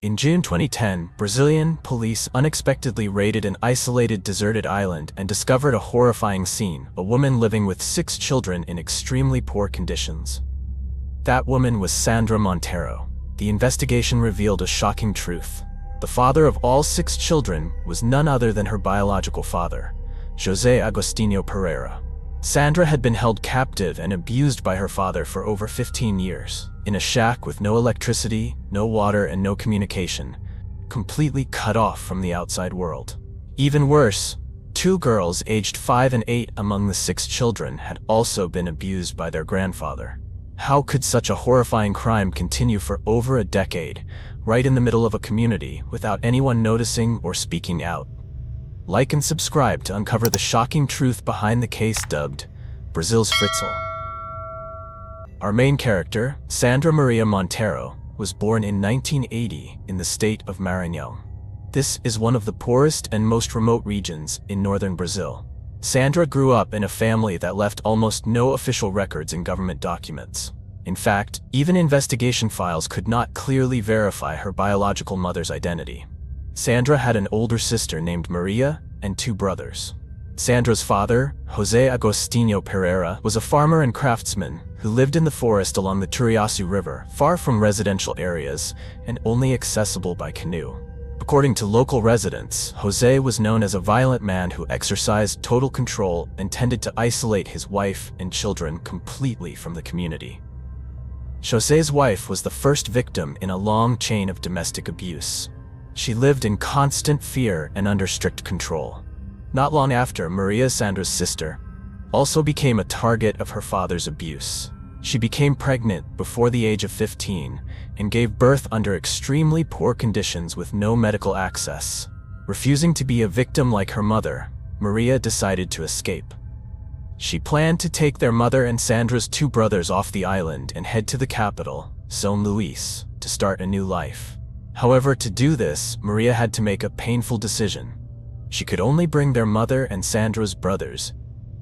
In June 2010, Brazilian police unexpectedly raided an isolated deserted island and discovered a horrifying scene: a woman living with 6 children in extremely poor conditions. That woman was Sandra Monteiro. The investigation revealed a shocking truth. The father of all 6 children was none other than her biological father, José Agostinho Pereira. Sandra had been held captive and abused by her father for over 15 years, in a shack with no electricity, no water, and no communication, completely cut off from the outside world. Even worse, 2 girls aged 5 and 8 among the 6 children had also been abused by their grandfather. How could such a horrifying crime continue for over a decade, right in the middle of a community, without anyone noticing or speaking out? Like and subscribe to uncover the shocking truth behind the case dubbed Brazil's Fritzl. Our main character, Sandra Maria Monteiro, was born in 1980 in the state of Maranhão. This is one of the poorest and most remote regions in northern Brazil. Sandra grew up in a family that left almost no official records in government documents. In fact, even investigation files could not clearly verify her biological mother's identity. Sandra had an older sister named Maria and 2 brothers. Sandra's father, José Agostinho Pereira, was a farmer and craftsman who lived in the forest along the Turiaçu River, far from residential areas and only accessible by canoe. According to local residents, José was known as a violent man who exercised total control and tended to isolate his wife and children completely from the community. José's wife was the first victim in a long chain of domestic abuse. She lived in constant fear and under strict control. Not long after, Maria, Sandra's sister, also became a target of her father's abuse. She became pregnant before the age of 15 and gave birth under extremely poor conditions with no medical access. Refusing to be a victim like her mother, Maria decided to escape. She planned to take their mother and Sandra's 2 brothers off the island and head to the capital, São Luís, to start a new life. However, to do this, Maria had to make a painful decision. She could only bring their mother and Sandra's brothers,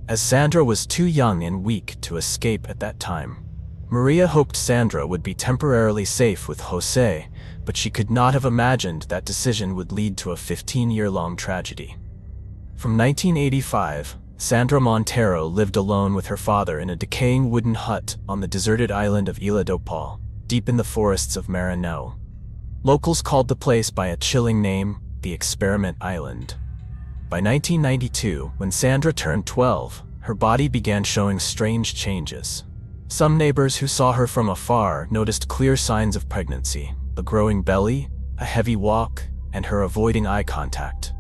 as Sandra was too young and weak to escape at that time. Maria hoped Sandra would be temporarily safe with José, but she could not have imagined that decision would lead to a 15-year-long tragedy. From 1985, Sandra Monteiro lived alone with her father in a decaying wooden hut on the deserted island of Ilha do Pau, deep in the forests of Maranhão. Locals called the place by a chilling name, the Experiment Island. By 1992, when Sandra turned 12, her body began showing strange changes. Some neighbors who saw her from afar noticed clear signs of pregnancy: a growing belly, a heavy walk, and her avoiding eye contact.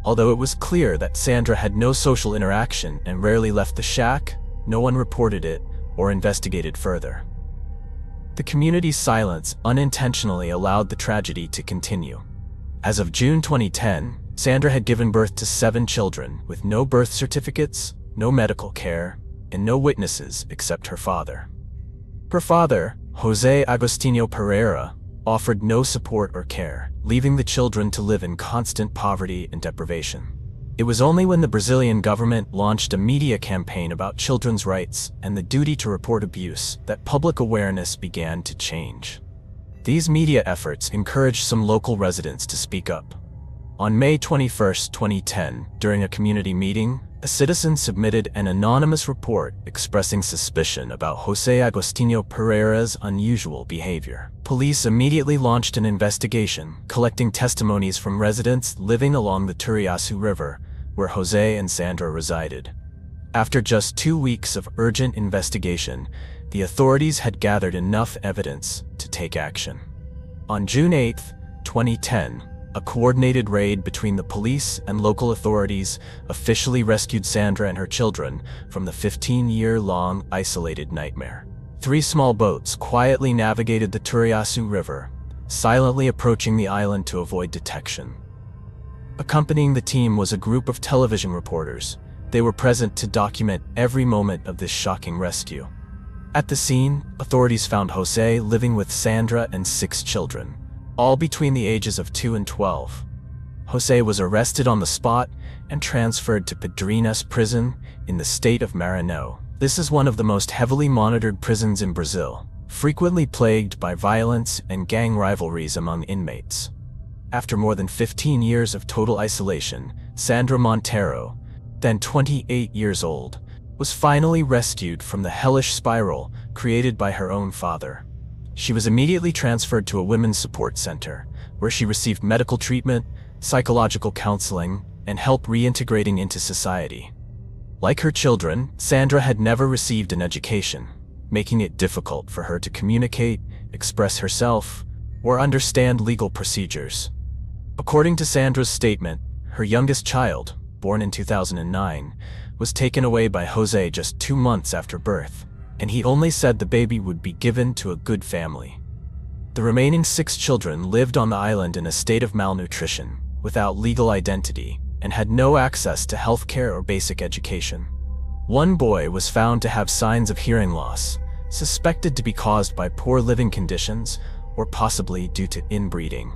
Although it was clear that Sandra had no social interaction and rarely left the shack, no one reported it or investigated further. The community's silence unintentionally allowed the tragedy to continue. As of June 2010, Sandra had given birth to 7 children with no birth certificates, no medical care, and no witnesses except her father. Her father, José Agostinho Pereira, offered no support or care, leaving the children to live in constant poverty and deprivation. It was only when the Brazilian government launched a media campaign about children's rights and the duty to report abuse that public awareness began to change. These media efforts encouraged some local residents to speak up. On May 21, 2010, during a community meeting, a citizen submitted an anonymous report expressing suspicion about José Agostinho Pereira's unusual behavior. Police immediately launched an investigation, collecting testimonies from residents living along the Turiaçu River, where José and Sandra resided. After just 2 weeks of urgent investigation, the authorities had gathered enough evidence to take action. On June 8, 2010, a coordinated raid between the police and local authorities officially rescued Sandra and her children from the 15-year-long isolated nightmare. 3 small boats quietly navigated the Turiaçu River, silently approaching the island to avoid detection. Accompanying the team was a group of television reporters. They were present to document every moment of this shocking rescue. At the scene, authorities found José living with Sandra and 6 children, all between the ages of 2 and 12. José was arrested on the spot and transferred to Pedrinhas prison in the state of Maranhão. This is one of the most heavily monitored prisons in Brazil, frequently plagued by violence and gang rivalries among inmates. After more than 15 years of total isolation, Sandra Montero, then 28 years old, was finally rescued from the hellish spiral created by her own father. She was immediately transferred to a women's support center, where she received medical treatment, psychological counseling, and help reintegrating into society. Like her children, Sandra had never received an education, making it difficult for her to communicate, express herself, or understand legal procedures. According to Sandra's statement, her youngest child, born in 2009, was taken away by José just 2 months after birth, and he only said the baby would be given to a good family. The remaining 6 children lived on the island in a state of malnutrition, without legal identity, and had no access to health care or basic education. One boy was found to have signs of hearing loss, suspected to be caused by poor living conditions or possibly due to inbreeding.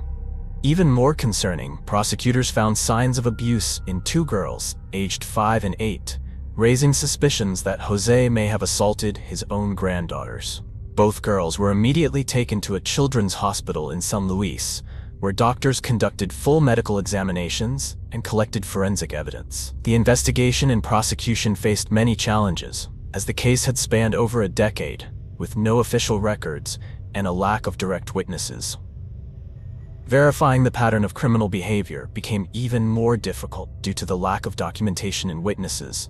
Even more concerning, prosecutors found signs of abuse in 2 girls, aged 5 and 8, raising suspicions that José may have assaulted his own granddaughters. Both girls were immediately taken to a children's hospital in San Luis, where doctors conducted full medical examinations and collected forensic evidence. The investigation and prosecution faced many challenges, as the case had spanned over a decade, with no official records and a lack of direct witnesses. Verifying the pattern of criminal behavior became even more difficult due to the lack of documentation and witnesses.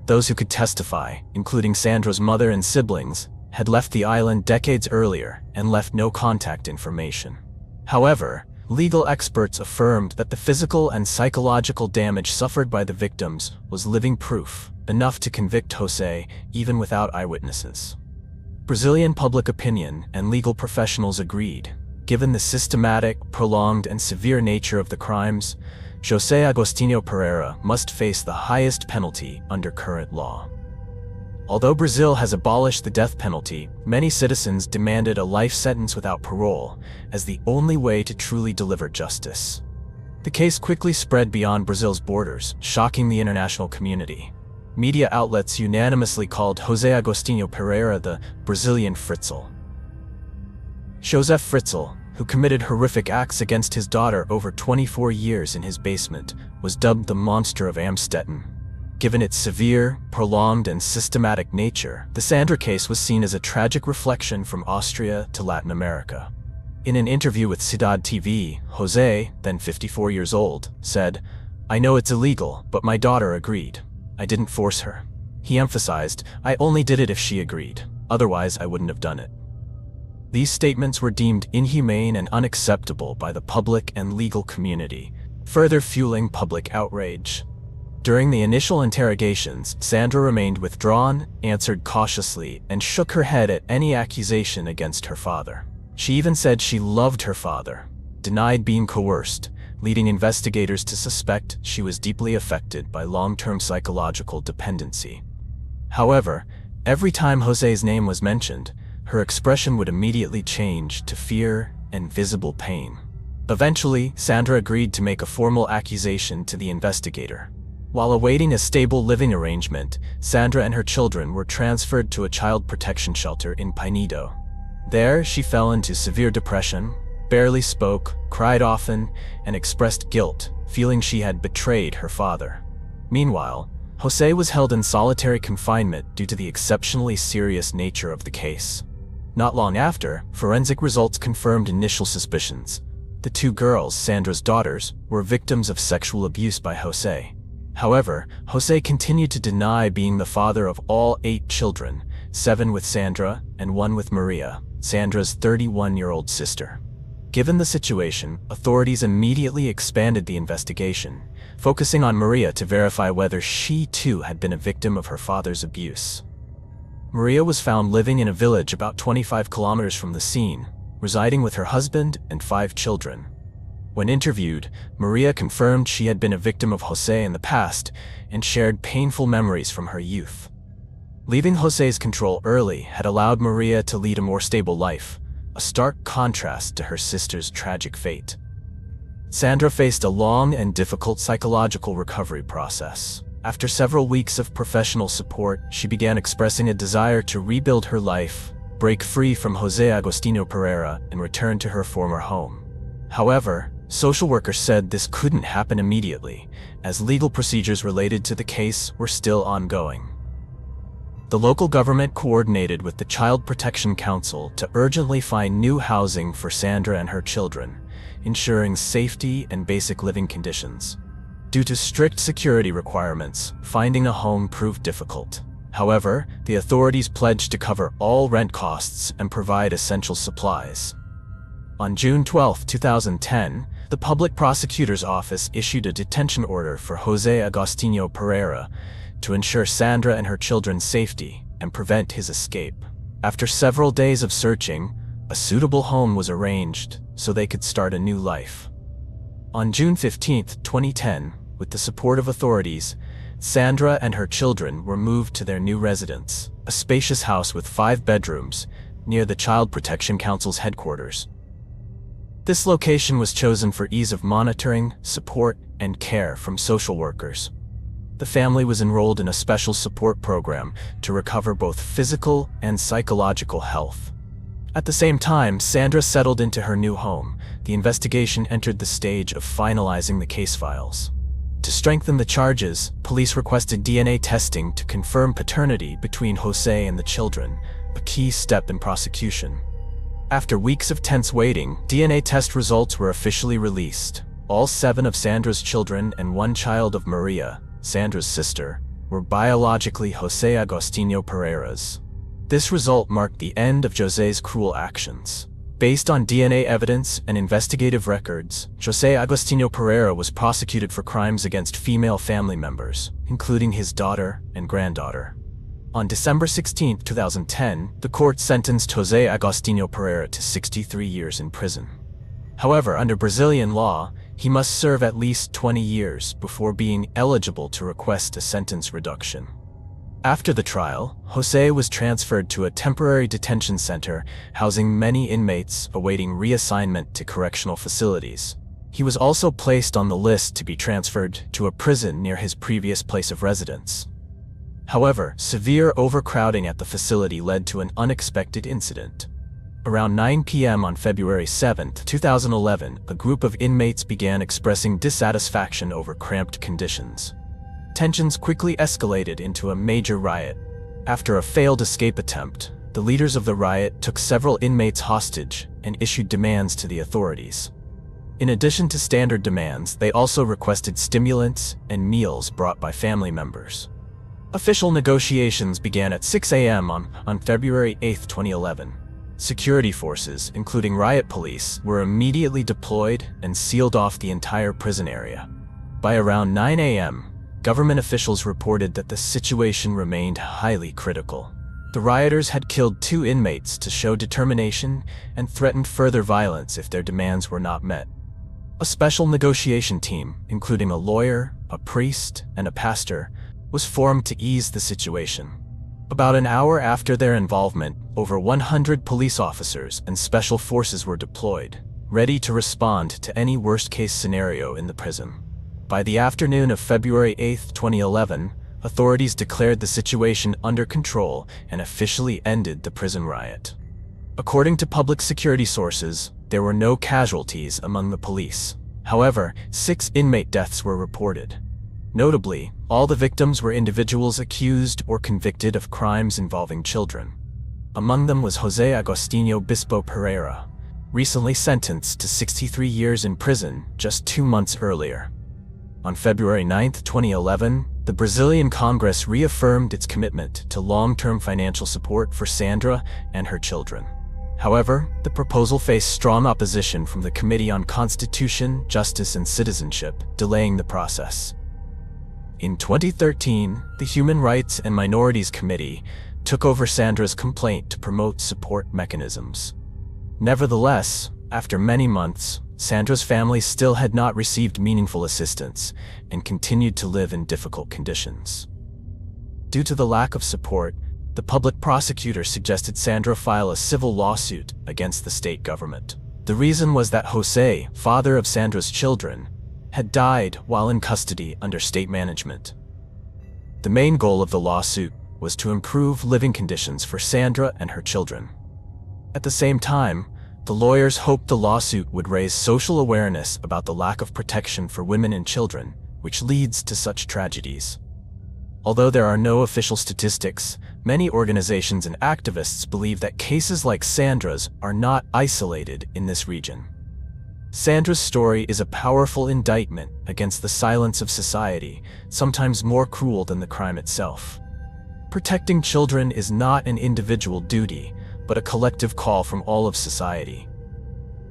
Those who could testify, including Sandra's mother and siblings, had left the island decades earlier and left no contact information. However, legal experts affirmed that the physical and psychological damage suffered by the victims was living proof, enough to convict José even without eyewitnesses. Brazilian public opinion and legal professionals agreed. Given the systematic, prolonged, and severe nature of the crimes, José Agostinho Pereira must face the highest penalty under current law. Although Brazil has abolished the death penalty, many citizens demanded a life sentence without parole as the only way to truly deliver justice. The case quickly spread beyond Brazil's borders, shocking the international community. Media outlets unanimously called José Agostinho Pereira the Brazilian Fritzl. Joseph Fritzl, who committed horrific acts against his daughter over 24 years in his basement, was dubbed the Monster of Amstetten. Given its severe, prolonged, and systematic nature, the Sandra case was seen as a tragic reflection from Austria to Latin America. In an interview with Cidade TV, José, then 54 years old, said, "I know it's illegal, but my daughter agreed. I didn't force her." He emphasized, "I only did it if she agreed. Otherwise, I wouldn't have done it." These statements were deemed inhumane and unacceptable by the public and legal community, further fueling public outrage. During the initial interrogations, Sandra remained withdrawn, answered cautiously, and shook her head at any accusation against her father. She even said she loved her father, denied being coerced, leading investigators to suspect she was deeply affected by long-term psychological dependency. However, every time José's name was mentioned, her expression would immediately change to fear and visible pain. Eventually, Sandra agreed to make a formal accusation to the investigator. While awaiting a stable living arrangement, Sandra and her children were transferred to a child protection shelter in Pinedo. There, she fell into severe depression, barely spoke, cried often, and expressed guilt, feeling she had betrayed her father. Meanwhile, José was held in solitary confinement due to the exceptionally serious nature of the case. Not long after, forensic results confirmed initial suspicions. The 2 girls, Sandra's daughters, were victims of sexual abuse by José. However, José continued to deny being the father of all 8 children, 7 with Sandra and 1 with Maria, Sandra's 31-year-old sister. Given the situation, authorities immediately expanded the investigation, focusing on Maria to verify whether she too had been a victim of her father's abuse. Maria was found living in a village about 25 kilometers from the scene, residing with her husband and 5 children. When interviewed, Maria confirmed she had been a victim of José in the past and shared painful memories from her youth. Leaving José's control early had allowed Maria to lead a more stable life, a stark contrast to her sister's tragic fate. Sandra faced a long and difficult psychological recovery process. After several weeks of professional support, she began expressing a desire to rebuild her life, break free from José Agostinho Pereira, and return to her former home. However, social workers said this couldn't happen immediately, as legal procedures related to the case were still ongoing. The local government coordinated with the Child Protection Council to urgently find new housing for Sandra and her children, ensuring safety and basic living conditions. Due to strict security requirements, finding a home proved difficult. However, the authorities pledged to cover all rent costs and provide essential supplies. On June 12, 2010, the Public Prosecutor's Office issued a detention order for José Agostinho Pereira to ensure Sandra and her children's safety and prevent his escape. After several days of searching, a suitable home was arranged so they could start a new life. On June 15, 2010, with the support of authorities, Sandra and her children were moved to their new residence, a spacious house with 5 bedrooms, near the Child Protection Council's headquarters. This location was chosen for ease of monitoring, support, and care from social workers. The family was enrolled in a special support program to recover both physical and psychological health. At the same time Sandra settled into her new home, the investigation entered the stage of finalizing the case files. To strengthen the charges, police requested DNA testing to confirm paternity between José and the children, a key step in prosecution. After weeks of tense waiting, DNA test results were officially released. All 7 of Sandra's children and 1 child of Maria, Sandra's sister, were biologically José Agostinho Pereira's. This result marked the end of José's cruel actions. Based on DNA evidence and investigative records, José Agostinho Pereira was prosecuted for crimes against female family members, including his daughter and granddaughter. On December 16, 2010, the court sentenced José Agostinho Pereira to 63 years in prison. However, under Brazilian law, he must serve at least 20 years before being eligible to request a sentence reduction. After the trial, José was transferred to a temporary detention center housing many inmates awaiting reassignment to correctional facilities. He was also placed on the list to be transferred to a prison near his previous place of residence. However, severe overcrowding at the facility led to an unexpected incident. Around 9 p.m. on February 7, 2011, a group of inmates began expressing dissatisfaction over cramped conditions. Tensions quickly escalated into a major riot. After a failed escape attempt, the leaders of the riot took several inmates hostage and issued demands to the authorities. In addition to standard demands, they also requested stimulants and meals brought by family members. Official negotiations began at 6 a.m. on February 8, 2011. Security forces, including riot police, were immediately deployed and sealed off the entire prison area. By around 9 a.m., government officials reported that the situation remained highly critical. The rioters had killed 2 inmates to show determination and threatened further violence if their demands were not met. A special negotiation team, including a lawyer, a priest, and a pastor, was formed to ease the situation. About an hour after their involvement, over 100 police officers and special forces were deployed, ready to respond to any worst-case scenario in the prison. By the afternoon of February 8, 2011, authorities declared the situation under control and officially ended the prison riot. According to public security sources, there were no casualties among the police. However, 6 inmate deaths were reported. Notably, all the victims were individuals accused or convicted of crimes involving children. Among them was José Agostinho Bispo Pereira, recently sentenced to 63 years in prison just 2 months earlier. On February 9, 2011, the Brazilian Congress reaffirmed its commitment to long-term financial support for Sandra and her children. However, the proposal faced strong opposition from the Committee on Constitution, Justice and Citizenship, delaying the process. In 2013, the Human Rights and Minorities Committee took over Sandra's complaint to promote support mechanisms. Nevertheless, after many months, Sandra's family still had not received meaningful assistance and continued to live in difficult conditions. Due to the lack of support, the public prosecutor suggested Sandra file a civil lawsuit against the state government. The reason was that José, father of Sandra's children, had died while in custody under state management. The main goal of the lawsuit was to improve living conditions for Sandra and her children. At the same time, the lawyers hoped the lawsuit would raise social awareness about the lack of protection for women and children, which leads to such tragedies. Although there are no official statistics, many organizations and activists believe that cases like Sandra's are not isolated in this region. Sandra's story is a powerful indictment against the silence of society, sometimes more cruel than the crime itself. Protecting children is not an individual duty, but a collective call from all of society.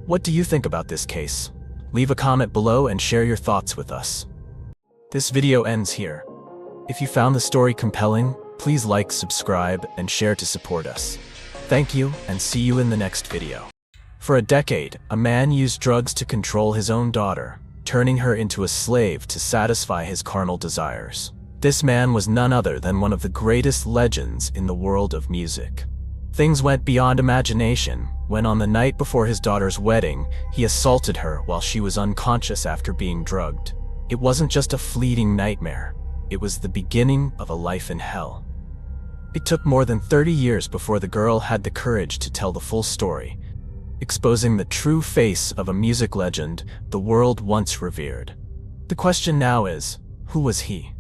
What do you think about this case? Leave a comment below and share your thoughts with us. This video ends here. If you found the story compelling, please like, subscribe, and share to support us. Thank you, and see you in the next video. For a decade, a man used drugs to control his own daughter, turning her into a slave to satisfy his carnal desires. This man was none other than one of the greatest legends in the world of music. Things went beyond imagination when, on the night before his daughter's wedding, he assaulted her while she was unconscious after being drugged. It wasn't just a fleeting nightmare. It was the beginning of a life in hell. It took more than 30 years before the girl had the courage to tell the full story, exposing the true face of a music legend the world once revered. The question now is, who was he?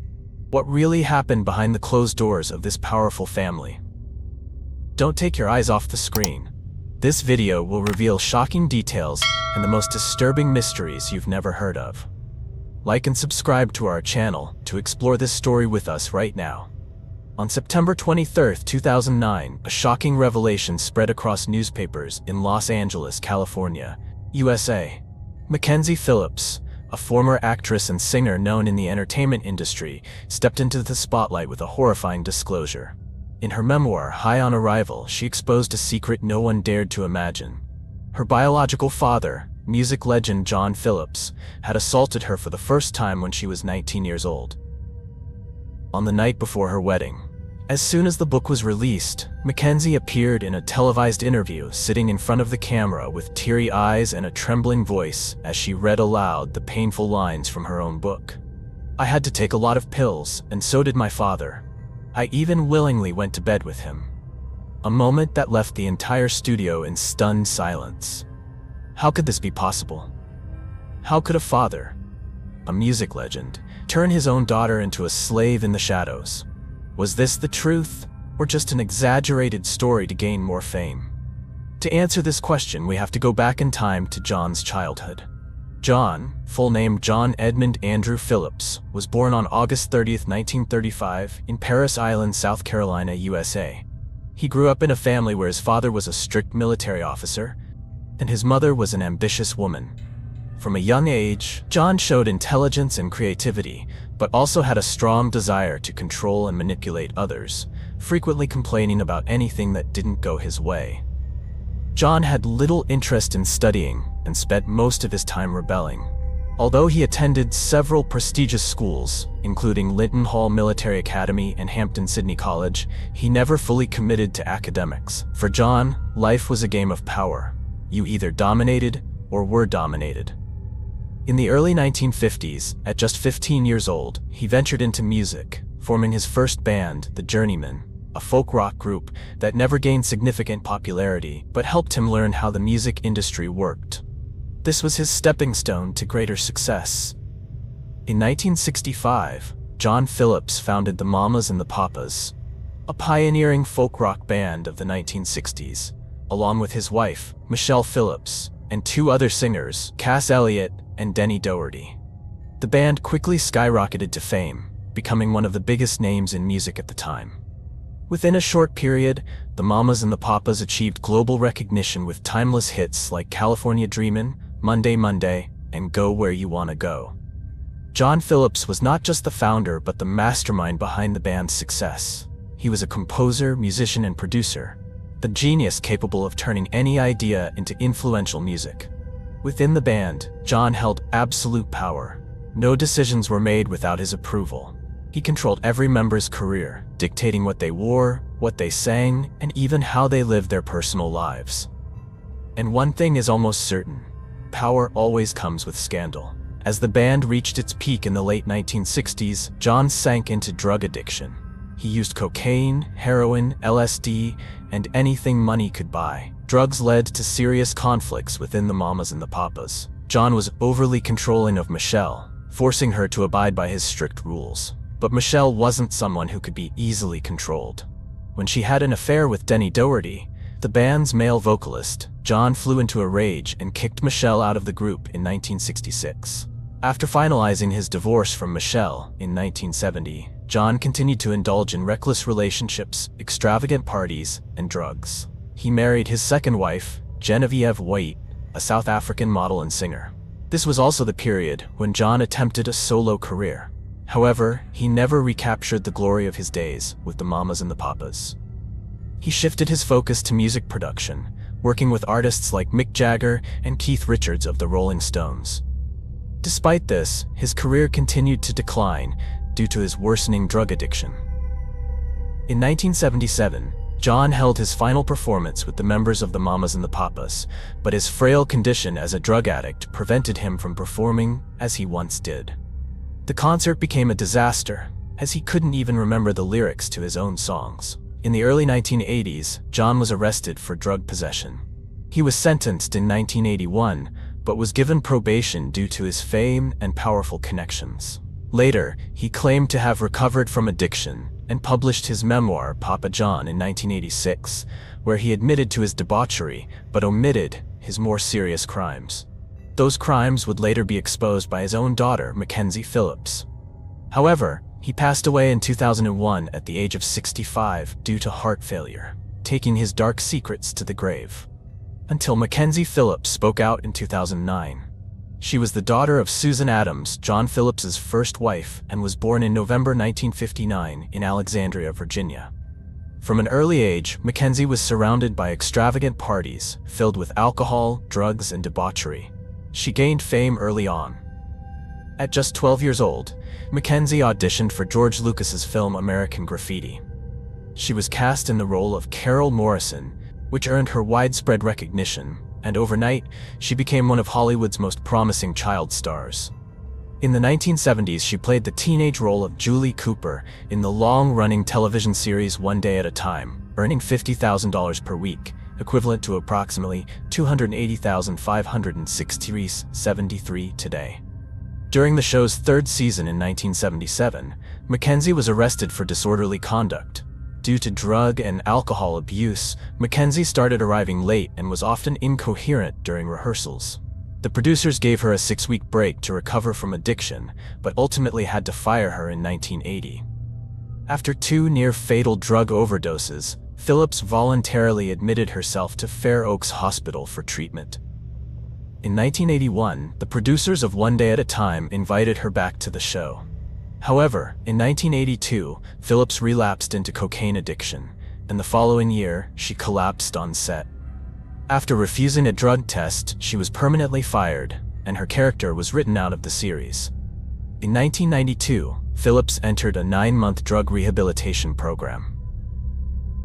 What really happened behind the closed doors of this powerful family? Don't take your eyes off the screen. This video will reveal shocking details and the most disturbing mysteries you've never heard of. Like and subscribe to our channel to explore this story with us right now. On September 23, 2009, a shocking revelation spread across newspapers in Los Angeles, California, USA. Mackenzie Phillips, a former actress and singer known in the entertainment industry, stepped into the spotlight with a horrifying disclosure. In her memoir, High on Arrival, she exposed a secret no one dared to imagine. Her biological father, music legend John Phillips, had assaulted her for the first time when she was 19 years old. On the night before her wedding. As soon as the book was released, Mackenzie appeared in a televised interview, sitting in front of the camera with teary eyes and a trembling voice as she read aloud the painful lines from her own book. "I had to take a lot of pills, and so did my father. I even willingly went to bed with him." A moment that left the entire studio in stunned silence. How could this be possible? How could a father, a music legend, turn his own daughter into a slave in the shadows? Was this the truth, or just an exaggerated story to gain more fame? To answer this question, we have to go back in time to John's childhood. John, full name John Edmund Andrew Phillips, was born on August 30, 1935, in Parris Island, South Carolina, USA. He grew up in a family where his father was a strict military officer, and his mother was an ambitious woman. From a young age, John showed intelligence and creativity, but also had a strong desire to control and manipulate others, frequently complaining about anything that didn't go his way. John had little interest in studying and spent most of his time rebelling. Although he attended several prestigious schools, including Linton Hall Military Academy and Hampton-Sydney College, he never fully committed to academics. For John, life was a game of power. You either dominated or were dominated. In the early 1950s, at just 15 years old, he ventured into music, forming his first band, The Journeymen, a folk rock group that never gained significant popularity but helped him learn how the music industry worked. This was his stepping stone to greater success. In 1965, John Phillips founded the Mamas and the Papas, a pioneering folk rock band of the 1960s, along with his wife, Michelle Phillips, and two other singers, Cass Elliot and Denny Doherty. The band quickly skyrocketed to fame, becoming one of the biggest names in music at the time. Within a short period, the Mamas and the Papas achieved global recognition with timeless hits like California Dreamin', Monday Monday, and Go Where You Wanna Go. John Phillips was not just the founder but the mastermind behind the band's success. He was a composer, musician, and producer, a genius capable of turning any idea into influential music. Within the band, John held absolute power. No decisions were made without his approval. He controlled every member's career, dictating what they wore, what they sang, and even how they lived their personal lives. And one thing is almost certain: power always comes with scandal. As the band reached its peak in the late 1960s, John sank into drug addiction. He used cocaine, heroin, LSD, and anything money could buy. Drugs led to serious conflicts within the Mamas and the Papas. John was overly controlling of Michelle, forcing her to abide by his strict rules. But Michelle wasn't someone who could be easily controlled. When she had an affair with Denny Doherty, the band's male vocalist, John flew into a rage and kicked Michelle out of the group in 1966. After finalizing his divorce from Michelle in 1970, John continued to indulge in reckless relationships, extravagant parties, and drugs. He married his second wife, Genevieve White, a South African model and singer. This was also the period when John attempted a solo career. However, he never recaptured the glory of his days with the Mamas and the Papas. He shifted his focus to music production, working with artists like Mick Jagger and Keith Richards of the Rolling Stones. Despite this, his career continued to decline due to his worsening drug addiction. In 1977, John held his final performance with the members of the Mamas and the Papas, but his frail condition as a drug addict prevented him from performing as he once did. The concert became a disaster, as he couldn't even remember the lyrics to his own songs. In the early 1980s, John was arrested for drug possession. He was sentenced in 1981, but was given probation due to his fame and powerful connections. Later, he claimed to have recovered from addiction and published his memoir, Papa John, in 1986, where he admitted to his debauchery but omitted his more serious crimes. Those crimes would later be exposed by his own daughter, Mackenzie Phillips. However, he passed away in 2001 at the age of 65 due to heart failure, taking his dark secrets to the grave. Until Mackenzie Phillips spoke out in 2009. She was the daughter of Susan Adams, John Phillips's first wife, and was born in November 1959 in Alexandria, Virginia. From an early age, Mackenzie was surrounded by extravagant parties filled with alcohol, drugs, and debauchery. She gained fame early on. At just 12 years old, Mackenzie auditioned for George Lucas's film American Graffiti. She was cast in the role of Carol Morrison, which earned her widespread recognition, and overnight, she became one of Hollywood's most promising child stars. In the 1970s, she played the teenage role of Julie Cooper in the long-running television series One Day at a Time, earning $50,000 per week, equivalent to approximately $280,563.73 today. During the show's third season in 1977, Mackenzie was arrested for disorderly conduct. Due to drug and alcohol abuse, Mackenzie started arriving late and was often incoherent during rehearsals. The producers gave her a 6-week break to recover from addiction, but ultimately had to fire her in 1980. After 2 near-fatal drug overdoses, Phillips voluntarily admitted herself to Fair Oaks Hospital for treatment. In 1981, the producers of One Day at a Time invited her back to the show. However, in 1982, Phillips relapsed into cocaine addiction, and the following year, she collapsed on set. After refusing a drug test, she was permanently fired, and her character was written out of the series. In 1992, Phillips entered a 9-month drug rehabilitation program.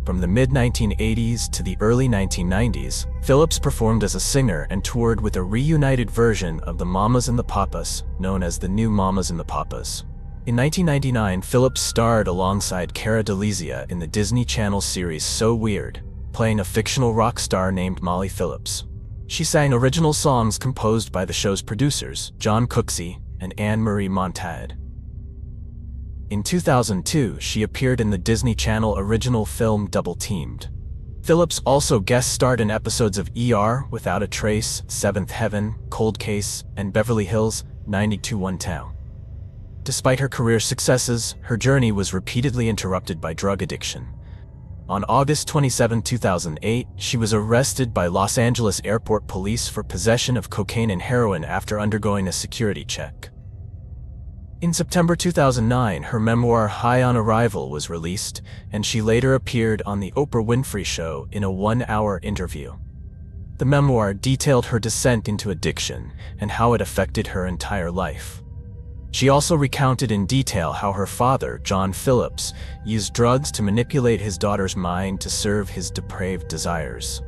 From the mid-1980s to the early 1990s, Phillips performed as a singer and toured with a reunited version of the Mamas and the Papas, known as the New Mamas and the Papas. In 1999, Phillips starred alongside Cara DeLizia in the Disney Channel series So Weird, playing a fictional rock star named Molly Phillips. She sang original songs composed by the show's producers, John Cooksey and Anne-Marie Montad. In 2002, she appeared in the Disney Channel original film Double Teamed. Phillips also guest starred in episodes of ER, Without a Trace, Seventh Heaven, Cold Case, and Beverly Hills 90210. Despite her career successes, her journey was repeatedly interrupted by drug addiction. On August 27, 2008, she was arrested by Los Angeles Airport Police for possession of cocaine and heroin after undergoing a security check. In September 2009, her memoir High on Arrival was released, and she later appeared on The Oprah Winfrey Show in a 1-hour interview. The memoir detailed her descent into addiction and how it affected her entire life. She also recounted in detail how her father, John Phillips, used drugs to manipulate his daughter's mind to serve his depraved desires.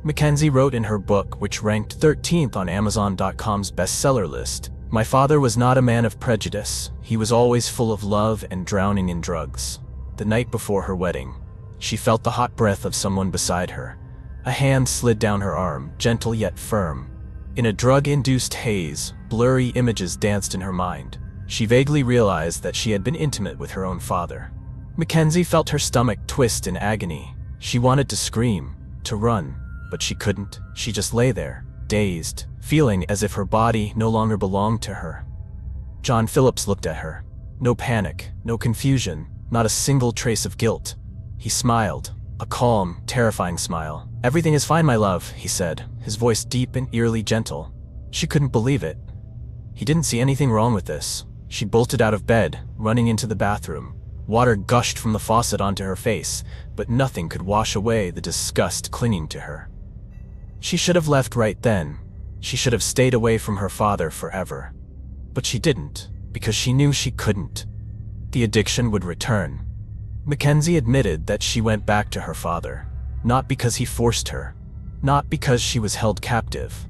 Mackenzie wrote in her book, which ranked 13th on Amazon.com's bestseller list, "My father was not a man of prejudice. He was always full of love and drowning in drugs. the night before her wedding. She felt the hot breath of someone beside her. A hand slid down her arm, gentle yet firm. In a drug-induced haze, blurry images danced in her mind. She vaguely realized that she had been intimate with her own father. Mackenzie felt her stomach twist in agony. She wanted to scream, to run, but she couldn't. She just lay there, dazed, feeling as if her body no longer belonged to her. John Phillips looked at her. No panic, no confusion, not a single trace of guilt. He smiled, a calm, terrifying smile. "Everything is fine, my love," he said, his voice deep and eerily gentle. She couldn't believe it. He didn't see anything wrong with this. She bolted out of bed, running into the bathroom. Water gushed from the faucet onto her face, but nothing could wash away the disgust clinging to her. She should have left right then. She should have stayed away from her father forever. But she didn't, because she knew she couldn't. The addiction would return. Mackenzie admitted that she went back to her father, not because he forced her, not because she was held captive,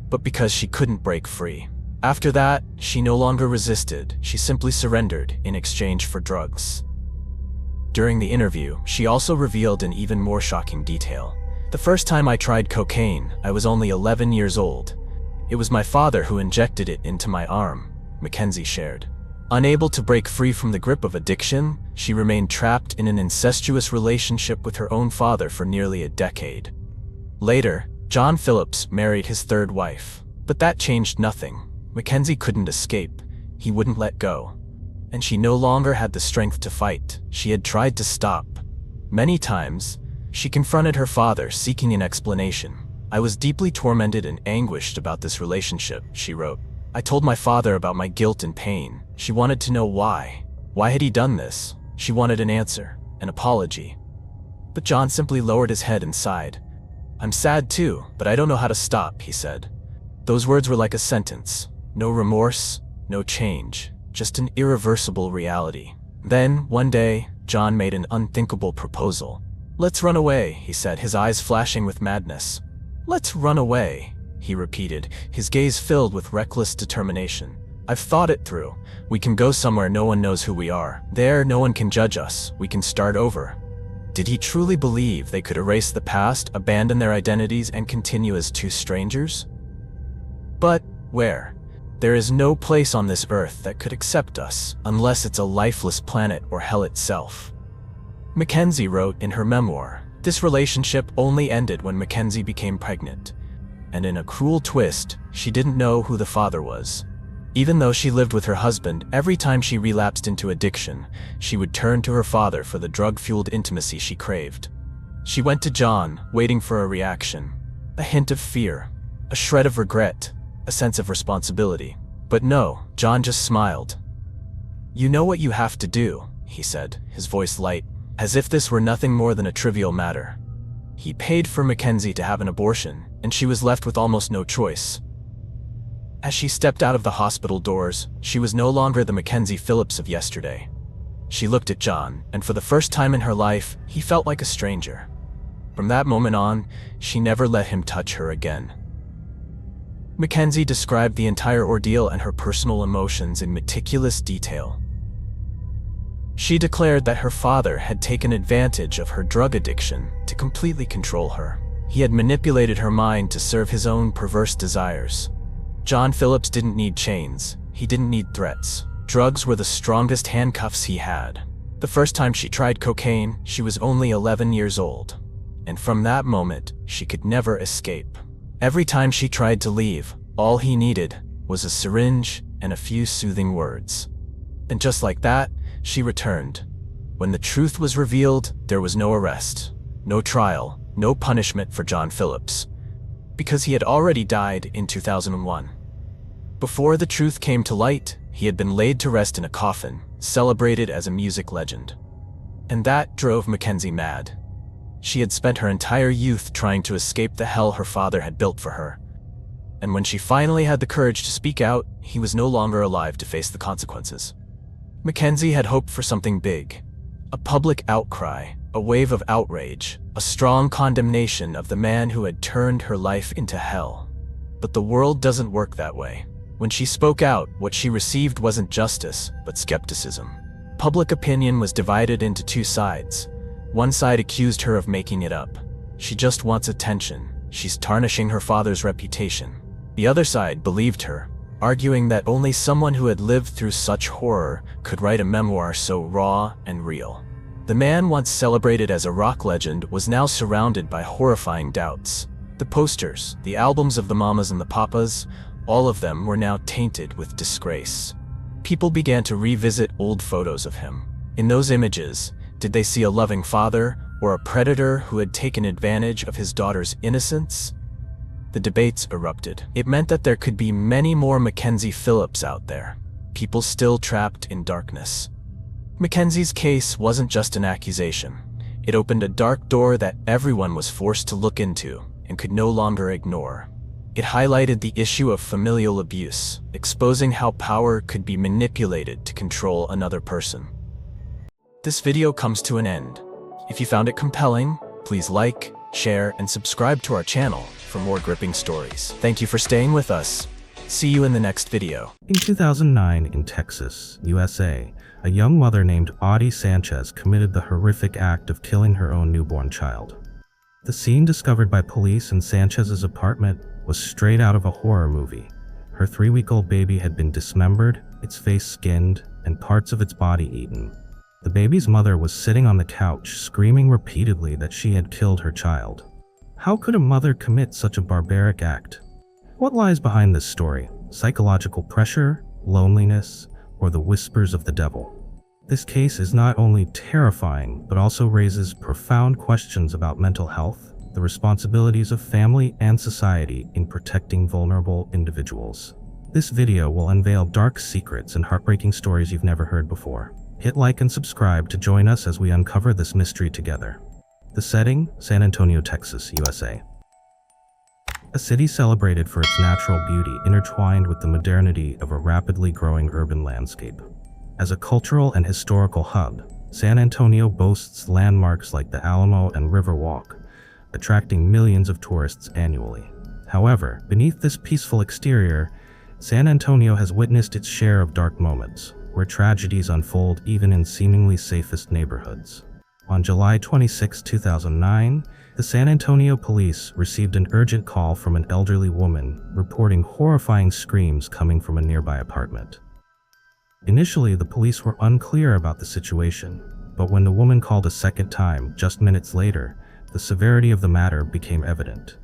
but because she couldn't break free. After that, she no longer resisted, she simply surrendered in exchange for drugs. During the interview, she also revealed an even more shocking detail. "The first time I tried cocaine, I was only 11 years old. It was my father who injected it into my arm," Mackenzie shared. Unable to break free from the grip of addiction, she remained trapped in an incestuous relationship with her own father for nearly a decade. Later, John Phillips married his third wife, but that changed nothing. Mackenzie couldn't escape. He wouldn't let go. And she no longer had the strength to fight. She had tried to stop. Many times, she confronted her father, seeking an explanation. "I was deeply tormented and anguished about this relationship," she wrote. "I told my father about my guilt and pain. She wanted to know why. Why had he done this? She wanted an answer, an apology." But John simply lowered his head and sighed. "I'm sad too, but I don't know how to stop," he said. Those words were like a sentence. No remorse, no change, just an irreversible reality. Then, one day, John made an unthinkable proposal. "Let's run away," he said, his eyes flashing with madness. "Let's run away," he repeated, his gaze filled with reckless determination. "I've thought it through. We can go somewhere no one knows who we are. There, no one can judge us. We can start over." Did he truly believe they could erase the past, abandon their identities, and continue as two strangers? But where? There is no place on this earth that could accept us, unless it's a lifeless planet or hell itself. Mackenzie wrote in her memoir, "This relationship only ended when Mackenzie became pregnant. And in a cruel twist, she didn't know who the father was. Even though she lived with her husband, every time she relapsed into addiction, she would turn to her father for the drug-fueled intimacy she craved. She went to John, waiting for a reaction. A hint of fear, a shred of regret, a sense of responsibility. But no, John just smiled. "You know what you have to do," he said, his voice light, as if this were nothing more than a trivial matter. He paid for Mackenzie to have an abortion, and she was left with almost no choice. As she stepped out of the hospital doors, she was no longer the Mackenzie Phillips of yesterday. She looked at John, and for the first time in her life, he felt like a stranger. From that moment on, she never let him touch her again. Mackenzie described the entire ordeal and her personal emotions in meticulous detail. She declared that her father had taken advantage of her drug addiction to completely control her. He had manipulated her mind to serve his own perverse desires. John Phillips didn't need chains. He didn't need threats. Drugs were the strongest handcuffs he had. The first time she tried cocaine, she was only 11 years old. And from that moment, she could never escape. Every time she tried to leave, all he needed was a syringe and a few soothing words. And just like that, she returned. When the truth was revealed, there was no arrest, no trial, no punishment for John Phillips, because he had already died in 2001. Before the truth came to light, he had been laid to rest in a coffin, celebrated as a music legend. And that drove Mackenzie mad. She had spent her entire youth trying to escape the hell her father had built for her. And when she finally had the courage to speak out, he was no longer alive to face the consequences. Mackenzie had hoped for something big. A public outcry, a wave of outrage, a strong condemnation of the man who had turned her life into hell. But the world doesn't work that way. When she spoke out, what she received wasn't justice, but skepticism. Public opinion was divided into two sides. One side accused her of making it up. She just wants attention. She's tarnishing her father's reputation. The other side believed her, arguing that only someone who had lived through such horror could write a memoir so raw and real. The man once celebrated as a rock legend was now surrounded by horrifying doubts. The posters, the albums of the mamas and the papas, all of them were now tainted with disgrace. People began to revisit old photos of him. In those images, did they see a loving father or a predator who had taken advantage of his daughter's innocence? The debates erupted. It meant that there could be many more Mackenzie Phillips out there, people still trapped in darkness. Mackenzie's case wasn't just an accusation. It opened a dark door that everyone was forced to look into and could no longer ignore. It highlighted the issue of familial abuse, exposing how power could be manipulated to control another person. This video comes to an end. If you found it compelling, please like, share, and subscribe to our channel for more gripping stories. Thank you for staying with us. See you in the next video. In 2009, in Texas, USA, a young mother named Otty Sanchez committed the horrific act of killing her own newborn child. The scene discovered by police in Sanchez's apartment was straight out of a horror movie. Her 3-week-old baby had been dismembered, its face skinned, and parts of its body eaten. The baby's mother was sitting on the couch, screaming repeatedly that she had killed her child. How could a mother commit such a barbaric act? What lies behind this story? Psychological pressure, loneliness, or the whispers of the devil? This case is not only terrifying, but also raises profound questions about mental health, the responsibilities of family and society in protecting vulnerable individuals. This video will unveil dark secrets and heartbreaking stories you've never heard before. Hit like and subscribe to join us as we uncover this mystery together. The setting, San Antonio, Texas, USA. A city celebrated for its natural beauty intertwined with the modernity of a rapidly growing urban landscape. As a cultural and historical hub, San Antonio boasts landmarks like the Alamo and Riverwalk, attracting millions of tourists annually. However, beneath this peaceful exterior, San Antonio has witnessed its share of dark moments, where tragedies unfold even in seemingly safest neighborhoods. On July 26, 2009, the San Antonio police received an urgent call from an elderly woman reporting horrifying screams coming from a nearby apartment. Initially, the police were unclear about the situation, but when the woman called a second time, just minutes later, the severity of the matter became evident.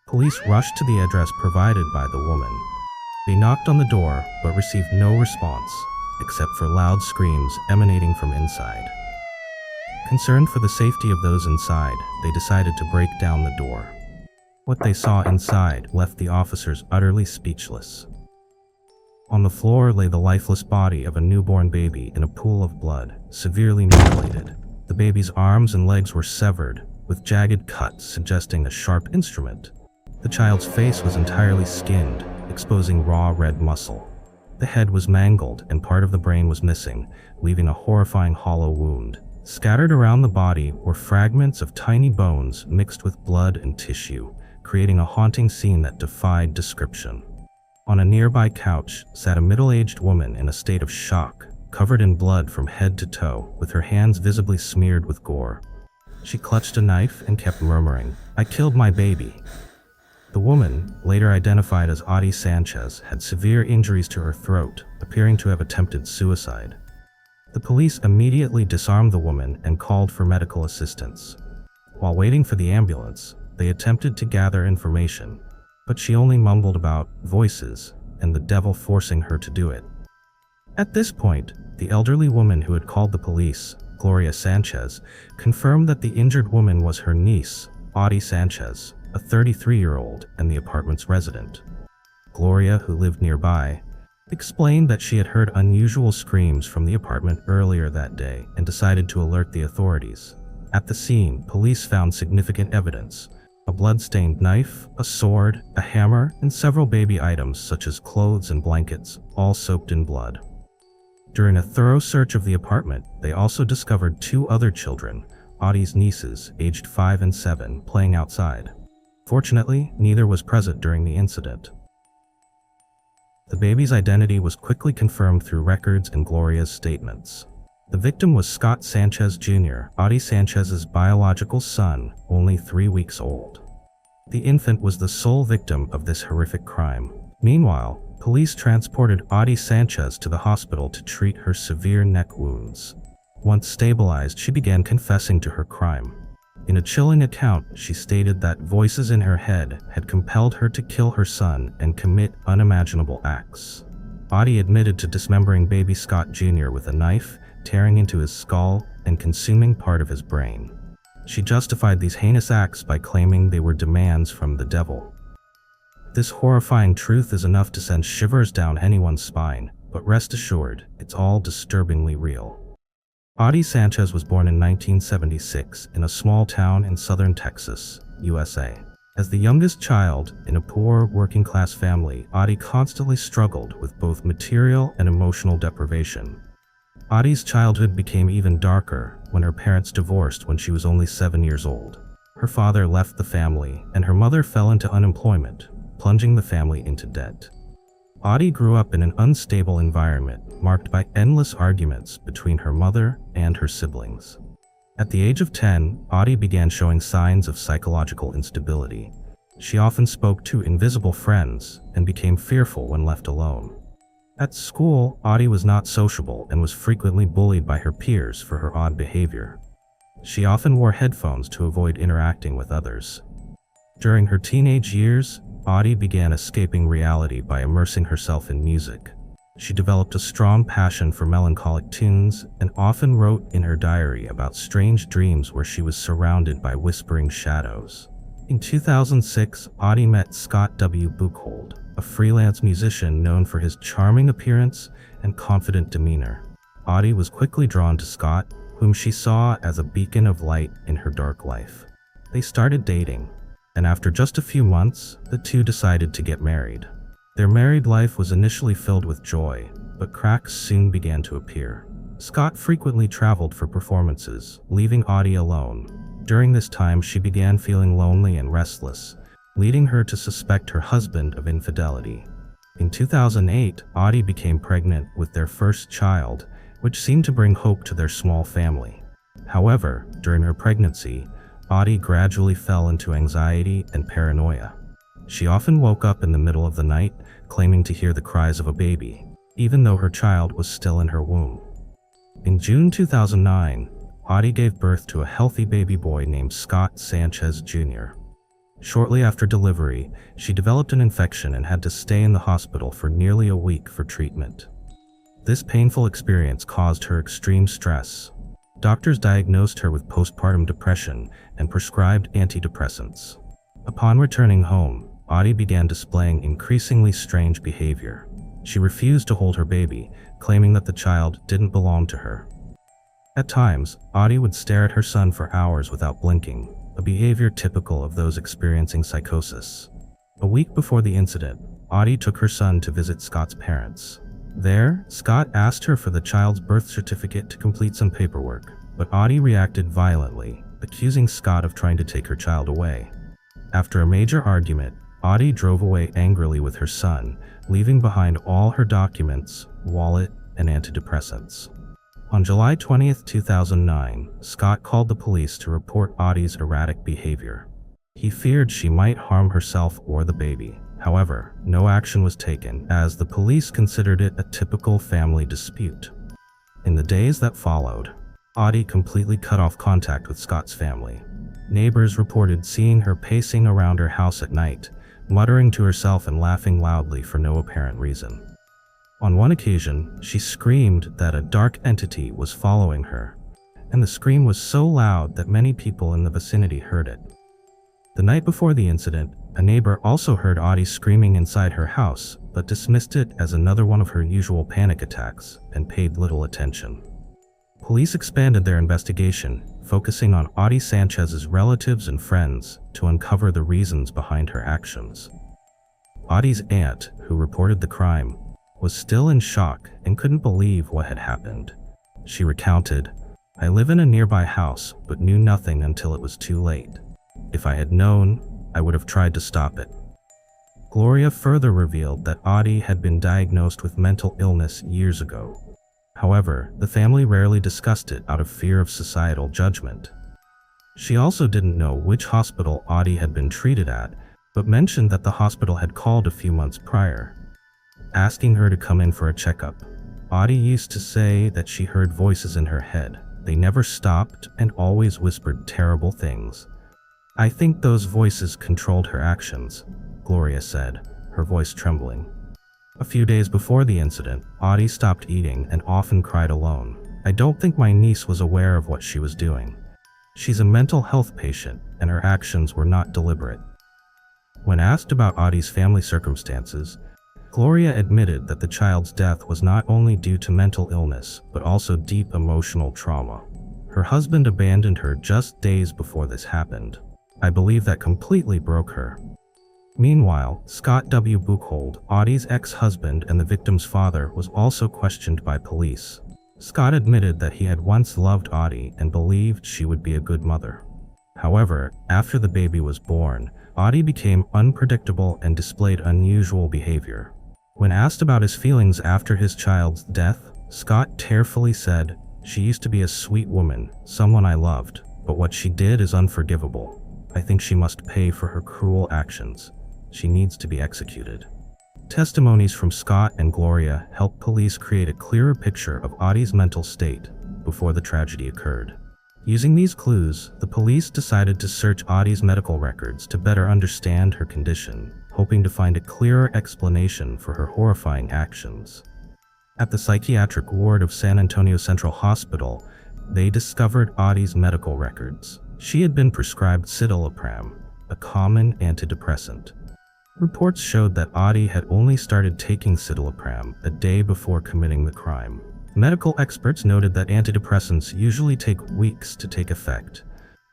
Police rushed to the address provided by the woman. They knocked on the door, but received no response, except for loud screams emanating from inside. Concerned for the safety of those inside, they decided to break down the door. What they saw inside left the officers utterly speechless. On the floor lay the lifeless body of a newborn baby in a pool of blood, severely mutilated. The baby's arms and legs were severed, with jagged cuts suggesting a sharp instrument. The child's face was entirely skinned, exposing raw red muscle. The head was mangled and part of the brain was missing, leaving a horrifying hollow wound. Scattered around the body were fragments of tiny bones mixed with blood and tissue, creating a haunting scene that defied description. On a nearby couch sat a middle-aged woman in a state of shock, covered in blood from head to toe, with her hands visibly smeared with gore. She clutched a knife and kept murmuring, "I killed my baby." The woman, later identified as Otty Sanchez, had severe injuries to her throat, appearing to have attempted suicide. The police immediately disarmed the woman and called for medical assistance. While waiting for the ambulance, they attempted to gather information, but she only mumbled about voices and the devil forcing her to do it. At this point, the elderly woman who had called the police, Gloria Sanchez, confirmed that the injured woman was her niece, Otty Sanchez, a 33-year-old and the apartment's resident. Gloria, who lived nearby, explained that she had heard unusual screams from the apartment earlier that day and decided to alert the authorities. At the scene, police found significant evidence: a blood-stained knife, a sword, a hammer, and several baby items such as clothes and blankets, all soaked in blood. During a thorough search of the apartment, they also discovered 2 other children, Otty's nieces, aged 5 and 7, playing outside. Fortunately, neither was present during the incident. The baby's identity was quickly confirmed through records and Gloria's statements. The victim was Scott Sanchez Jr., Otty Sanchez's biological son, only 3 weeks old. The infant was the sole victim of this horrific crime. Meanwhile, police transported Otty Sanchez to the hospital to treat her severe neck wounds. Once stabilized, she began confessing to her crime. In a chilling account, she stated that voices in her head had compelled her to kill her son and commit unimaginable acts. Otty admitted to dismembering baby Scott Jr. with a knife, tearing into his skull, and consuming part of his brain. She justified these heinous acts by claiming they were demands from the devil. This horrifying truth is enough to send shivers down anyone's spine, but rest assured, it's all disturbingly real. Otty Sanchez was born in 1976 in a small town in southern Texas, USA. As the youngest child in a poor, working-class family, Otty constantly struggled with both material and emotional deprivation. Otty's childhood became even darker when her parents divorced when she was only 7 years old. Her father left the family, and her mother fell into unemployment, plunging the family into debt. Otty grew up in an unstable environment marked by endless arguments between her mother and her siblings. At the age of 10, Otty began showing signs of psychological instability. She often spoke to invisible friends and became fearful when left alone. At school, Otty was not sociable and was frequently bullied by her peers for her odd behavior. She often wore headphones to avoid interacting with others. During her teenage years, Otty began escaping reality by immersing herself in music. She developed a strong passion for melancholic tunes and often wrote in her diary about strange dreams where she was surrounded by whispering shadows. In 2006, Otty met Scott W. Buchholz, a freelance musician known for his charming appearance and confident demeanor. Otty was quickly drawn to Scott, whom she saw as a beacon of light in her dark life. They started dating, and after just a few months, the two decided to get married. Their married life was initially filled with joy, but cracks soon began to appear. Scott frequently traveled for performances, leaving Otty alone. During this time, she began feeling lonely and restless, leading her to suspect her husband of infidelity. In 2008, Otty became pregnant with their first child, which seemed to bring hope to their small family. However, during her pregnancy, Otty gradually fell into anxiety and paranoia. She often woke up in the middle of the night, claiming to hear the cries of a baby, even though her child was still in her womb. In June 2009, Otty gave birth to a healthy baby boy named Scott Sanchez Jr. Shortly after delivery, she developed an infection and had to stay in the hospital for nearly a week for treatment. This painful experience caused her extreme stress. Doctors diagnosed her with postpartum depression and prescribed antidepressants. Upon returning home, Otty began displaying increasingly strange behavior. She refused to hold her baby, claiming that the child didn't belong to her. At times, Otty would stare at her son for hours without blinking, a behavior typical of those experiencing psychosis. A week before the incident, Otty took her son to visit Scott's parents. There, Scott asked her for the child's birth certificate to complete some paperwork, but Otty reacted violently, accusing Scott of trying to take her child away. After a major argument, Otty drove away angrily with her son, leaving behind all her documents, wallet, and antidepressants. On July 20, 2009, Scott called the police to report Otty's erratic behavior. He feared she might harm herself or the baby. However, no action was taken, as the police considered it a typical family dispute. In the days that followed, Otty completely cut off contact with Scott's family. Neighbors reported seeing her pacing around her house at night, muttering to herself and laughing loudly for no apparent reason. On one occasion, she screamed that a dark entity was following her, and the scream was so loud that many people in the vicinity heard it. The night before the incident, a neighbor also heard Otty screaming inside her house, but dismissed it as another one of her usual panic attacks and paid little attention. Police expanded their investigation, focusing on Otty Sanchez's relatives and friends to uncover the reasons behind her actions. Otty's aunt, who reported the crime, was still in shock and couldn't believe what had happened. She recounted, "I live in a nearby house, but knew nothing until it was too late. If I had known, I would have tried to stop it." Gloria further revealed that Otty had been diagnosed with mental illness years ago. However, the family rarely discussed it out of fear of societal judgment. She also didn't know which hospital Otty had been treated at, but mentioned that the hospital had called a few months prior, asking her to come in for a checkup. Otty used to say that she heard voices in her head. They never stopped and always whispered terrible things. "I think those voices controlled her actions," Gloria said, her voice trembling. A few days before the incident, Otty stopped eating and often cried alone. "I don't think my niece was aware of what she was doing. She's a mental health patient, and her actions were not deliberate." When asked about Otty's family circumstances, Gloria admitted that the child's death was not only due to mental illness, but also deep emotional trauma. Her husband abandoned her just days before this happened. "I believe that completely broke her." Meanwhile, Scott W. Buchholz, Otty's ex-husband and the victim's father, was also questioned by police. Scott admitted that he had once loved Otty and believed she would be a good mother. However, after the baby was born, Otty became unpredictable and displayed unusual behavior. When asked about his feelings after his child's death, Scott tearfully said, "She used to be a sweet woman, someone I loved, but what she did is unforgivable. I think she must pay for her cruel actions. She needs to be executed." Testimonies from Scott and Gloria helped police create a clearer picture of Otty's mental state before the tragedy occurred. Using these clues, the police decided to search Otty's medical records to better understand her condition, hoping to find a clearer explanation for her horrifying actions. At the psychiatric ward of San Antonio Central Hospital, they discovered Otty's medical records. She had been prescribed citalopram, a common antidepressant. Reports showed that Otty had only started taking citalopram a day before committing the crime. Medical experts noted that antidepressants usually take weeks to take effect,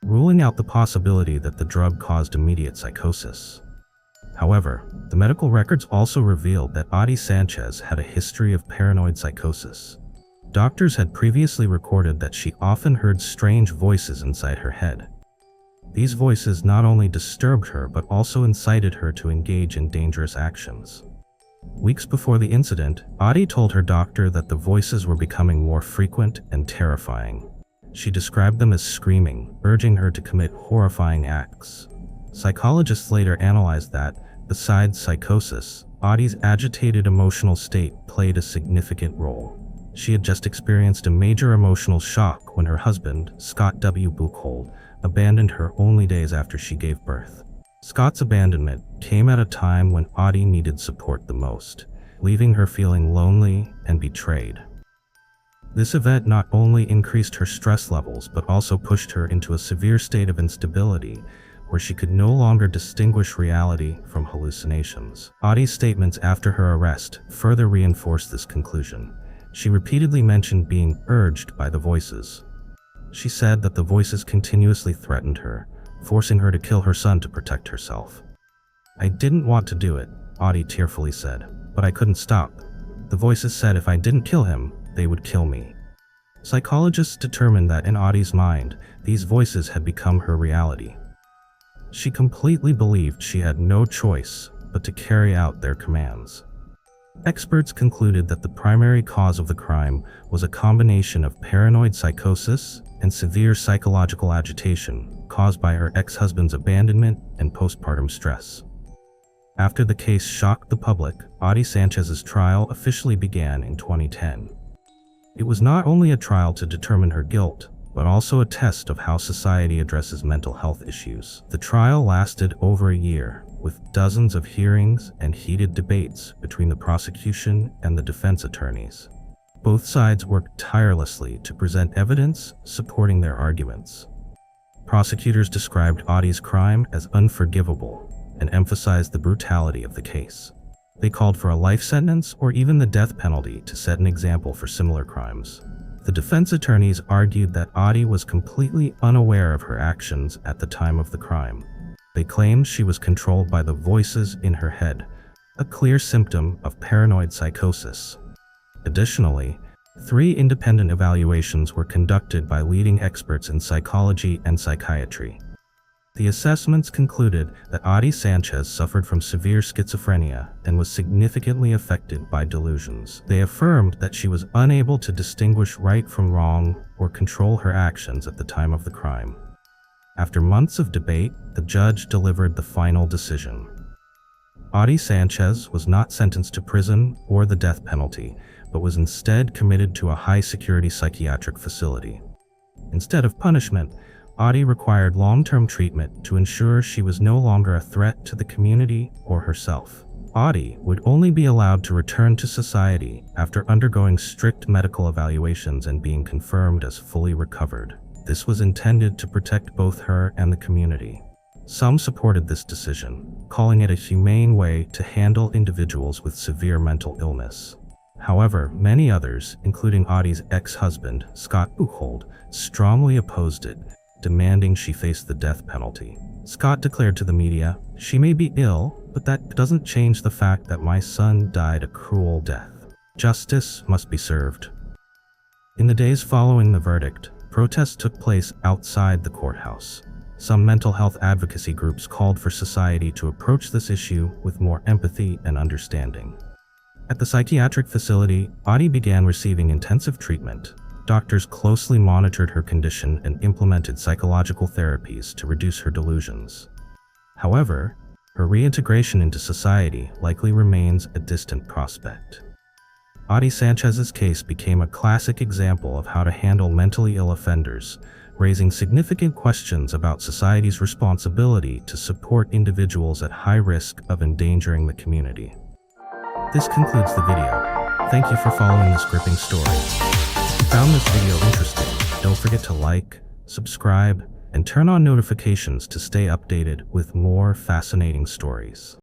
ruling out the possibility that the drug caused immediate psychosis. However, the medical records also revealed that Otty Sanchez had a history of paranoid psychosis. Doctors had previously recorded that she often heard strange voices inside her head. These voices not only disturbed her but also incited her to engage in dangerous actions. Weeks before the incident, Otty told her doctor that the voices were becoming more frequent and terrifying. She described them as screaming, urging her to commit horrifying acts. Psychologists later analyzed that, besides psychosis, Otty's agitated emotional state played a significant role. She had just experienced a major emotional shock when her husband, Scott W. Buchholz, abandoned her only days after she gave birth. Scott's abandonment came at a time when Otty needed support the most, leaving her feeling lonely and betrayed. This event not only increased her stress levels but also pushed her into a severe state of instability where she could no longer distinguish reality from hallucinations. Otty's statements after her arrest further reinforced this conclusion. She repeatedly mentioned being urged by the voices. She said that the voices continuously threatened her, forcing her to kill her son to protect herself. "I didn't want to do it," Otty tearfully said, "but I couldn't stop. The voices said if I didn't kill him, they would kill me." Psychologists determined that in Otty's mind, these voices had become her reality. She completely believed she had no choice but to carry out their commands. Experts concluded that the primary cause of the crime was a combination of paranoid psychosis and severe psychological agitation caused by her ex-husband's abandonment and postpartum stress. After the case shocked the public, Otty Sanchez's trial officially began in 2010. It was not only a trial to determine her guilt, but also a test of how society addresses mental health issues. The trial lasted over a year, with dozens of hearings and heated debates between the prosecution and the defense attorneys. Both sides worked tirelessly to present evidence supporting their arguments. Prosecutors described Otty's crime as unforgivable and emphasized the brutality of the case. They called for a life sentence or even the death penalty to set an example for similar crimes. The defense attorneys argued that Otty was completely unaware of her actions at the time of the crime. They claimed she was controlled by the voices in her head, a clear symptom of paranoid psychosis. Additionally, 3 independent evaluations were conducted by leading experts in psychology and psychiatry. The assessments concluded that Otty Sanchez suffered from severe schizophrenia and was significantly affected by delusions. They affirmed that she was unable to distinguish right from wrong or control her actions at the time of the crime. After months of debate, the judge delivered the final decision. Otty Sanchez was not sentenced to prison or the death penalty, but was instead committed to a high-security psychiatric facility. Instead of punishment, Otty required long-term treatment to ensure she was no longer a threat to the community or herself. Otty would only be allowed to return to society after undergoing strict medical evaluations and being confirmed as fully recovered. This was intended to protect both her and the community. Some supported this decision, calling it a humane way to handle individuals with severe mental illness. However, many others, including Otty's ex-husband, Scott Buchholz, strongly opposed it, demanding she face the death penalty. Scott declared to the media, "She may be ill, but that doesn't change the fact that my son died a cruel death. Justice must be served." In the days following the verdict, protests took place outside the courthouse. Some mental health advocacy groups called for society to approach this issue with more empathy and understanding. At the psychiatric facility, Otty began receiving intensive treatment. Doctors closely monitored her condition and implemented psychological therapies to reduce her delusions. However, her reintegration into society likely remains a distant prospect. Otty Sanchez's case became a classic example of how to handle mentally ill offenders, raising significant questions about society's responsibility to support individuals at high risk of endangering the community. This concludes the video. Thank you for following this gripping story. If you found this video interesting, don't forget to like, subscribe, and turn on notifications to stay updated with more fascinating stories.